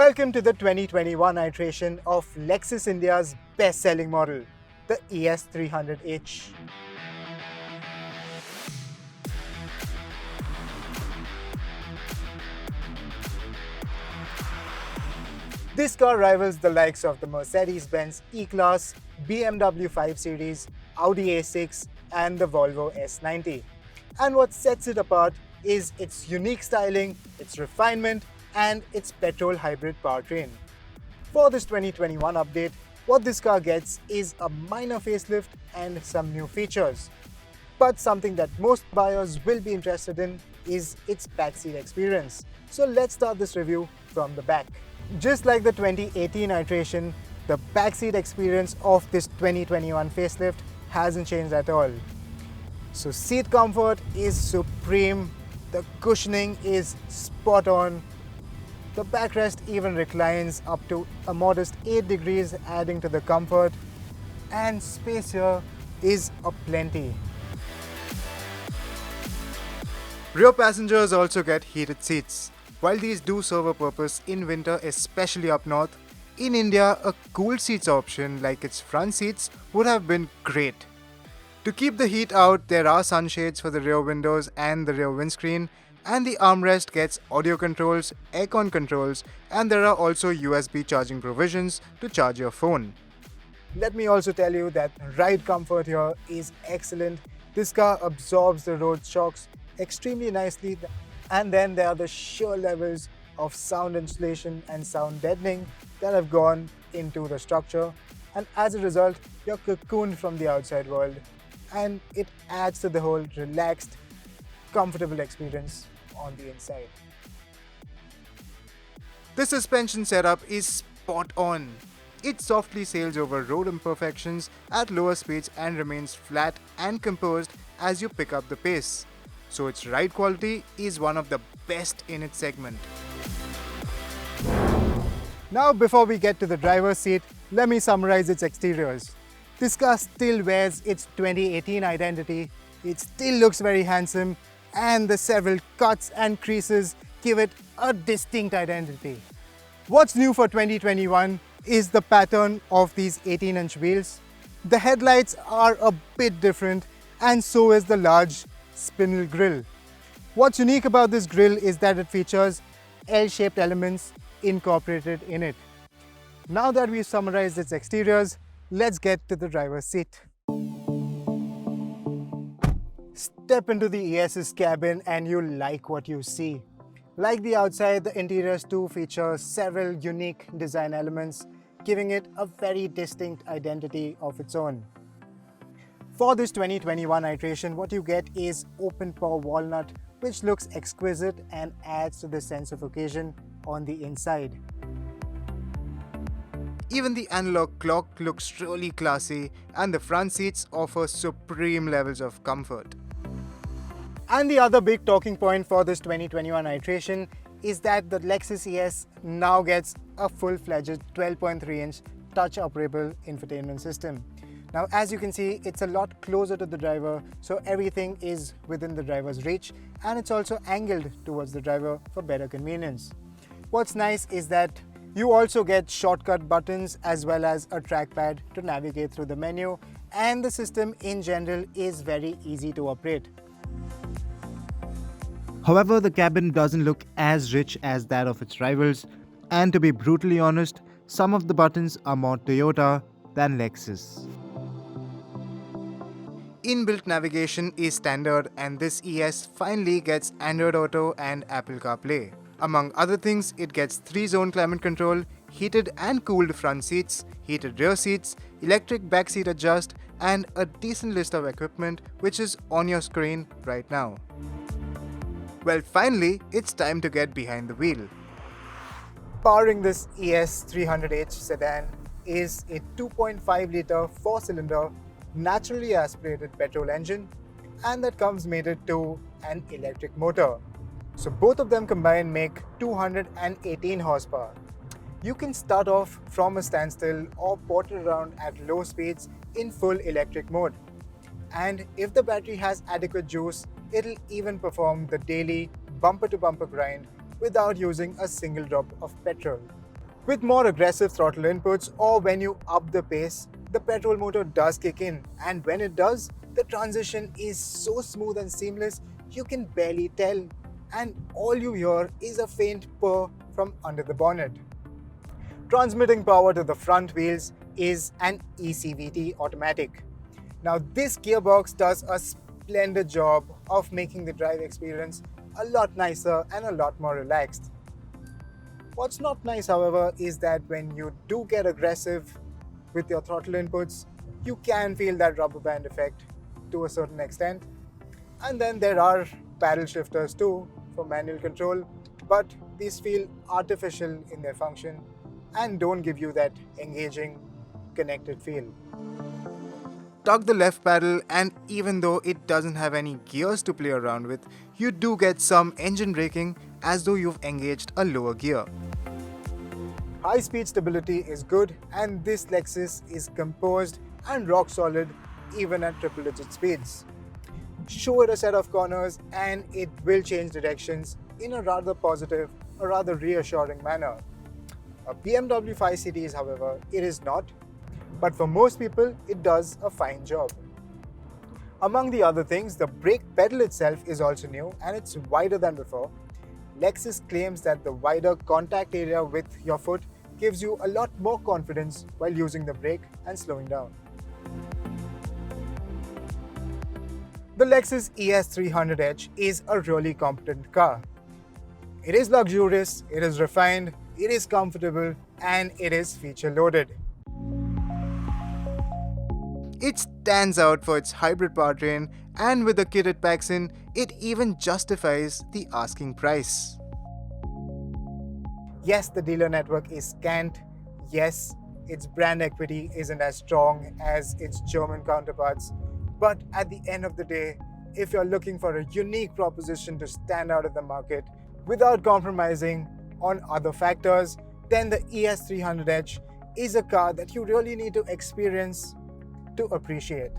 Welcome to the 2021 iteration of Lexus India's best-selling model, the ES300H. This car rivals the likes of the Mercedes-Benz E-Class, BMW 5 Series, Audi A6 and the Volvo S90. And what sets it apart is its unique styling, its refinement and its petrol hybrid powertrain. For this 2021 update, what this car gets is a minor facelift and some new features. But something that most buyers will be interested in is its backseat experience. So let's start this review from the back. Just like the 2018 iteration, the backseat experience of this 2021 facelift hasn't changed at all. So seat comfort is supreme, the cushioning is spot on, the backrest even reclines up to a modest 8 degrees, adding to the comfort, and space here is aplenty. Rear passengers also get heated seats. While these do serve a purpose in winter, especially up north, in India a cooled seats option like its front seats would have been great. To keep the heat out, there are sunshades for the rear windows and the rear windscreen, and the armrest gets audio controls, aircon controls, and there are also USB charging provisions to charge your phone. Let me also tell you that ride comfort here is excellent. This car absorbs the road shocks extremely nicely. And then there are the sheer levels of sound insulation and sound deadening that have gone into the structure. And as a result, you're cocooned from the outside world. And it adds to the whole relaxed, comfortable experience on the inside. The suspension setup is spot on. It softly sails over road imperfections at lower speeds and remains flat and composed as you pick up the pace. So its ride quality is one of the best in its segment. Now before we get to the driver's seat, let me summarize its exteriors. This car still wears its 2018 identity, it still looks very handsome, and the several cuts and creases give it a distinct identity. What's new for 2021 is the pattern of these 18-inch wheels. The headlights are a bit different, and so is the large spindle grille. What's unique about this grille is that it features L-shaped elements incorporated in it. Now that we've summarized its exteriors, let's get to the driver's seat. Step into the ES's cabin and you'll like what you see. Like the outside, the interiors too feature several unique design elements, giving it a very distinct identity of its own. For this 2021 iteration, what you get is open-pore walnut, which looks exquisite and adds to the sense of occasion on the inside. Even the analog clock looks truly classy, and the front seats offer supreme levels of comfort. And the other big talking point for this 2021 iteration is that the Lexus ES now gets a full-fledged 12.3-inch touch-operable infotainment system. Now, as you can see, it's a lot closer to the driver, so everything is within the driver's reach, and it's also angled towards the driver for better convenience. What's nice is that you also get shortcut buttons as well as a trackpad to navigate through the menu, and the system in general is very easy to operate. However, the cabin doesn't look as rich as that of its rivals, and to be brutally honest, some of the buttons are more Toyota than Lexus. Inbuilt navigation is standard, and this ES finally gets Android Auto and Apple CarPlay. Among other things, it gets 3-zone climate control, heated and cooled front seats, heated rear seats, electric backseat adjust, and a decent list of equipment which is on your screen right now. Well, finally, it's time to get behind the wheel. Powering this ES300H sedan is a 2.5-litre 4-cylinder naturally aspirated petrol engine, and that comes mated to an electric motor. So both of them combined make 218 horsepower. You can start off from a standstill or port it around at low speeds in full electric mode. And if the battery has adequate juice, it'll even perform the daily bumper-to-bumper grind without using a single drop of petrol. With more aggressive throttle inputs or when you up the pace, the petrol motor does kick in, and when it does, the transition is so smooth and seamless you can barely tell, and all you hear is a faint purr from under the bonnet. Transmitting power to the front wheels is an ECVT automatic. Now, this gearbox does a splendid job of making the drive experience a lot nicer and a lot more relaxed. What's not nice, however, is that when you do get aggressive with your throttle inputs, you can feel that rubber band effect to a certain extent. And then there are paddle shifters too for manual control, but these feel artificial in their function and don't give you that engaging, connected feel. Tug the left pedal, and even though it doesn't have any gears to play around with, you do get some engine braking as though you've engaged a lower gear. High-speed stability is good, and this Lexus is composed and rock solid even at triple-digit speeds. Show it a set of corners and it will change directions in a rather positive, a rather reassuring manner. A BMW 5 Series, however, it is not, but for most people, it does a fine job. Among the other things, the brake pedal itself is also new and it's wider than before. Lexus claims that the wider contact area with your foot gives you a lot more confidence while using the brake and slowing down. The Lexus ES300H is a really competent car. It is luxurious, it is refined, it is comfortable, and it is feature-loaded. It stands out for its hybrid powertrain, and with the kit it packs in, it even justifies the asking price. Yes, the dealer network is scant. Yes, its brand equity isn't as strong as its German counterparts. But at the end of the day, if you're looking for a unique proposition to stand out in the market without compromising on other factors, then the ES300H is a car that you really need to experience to appreciate.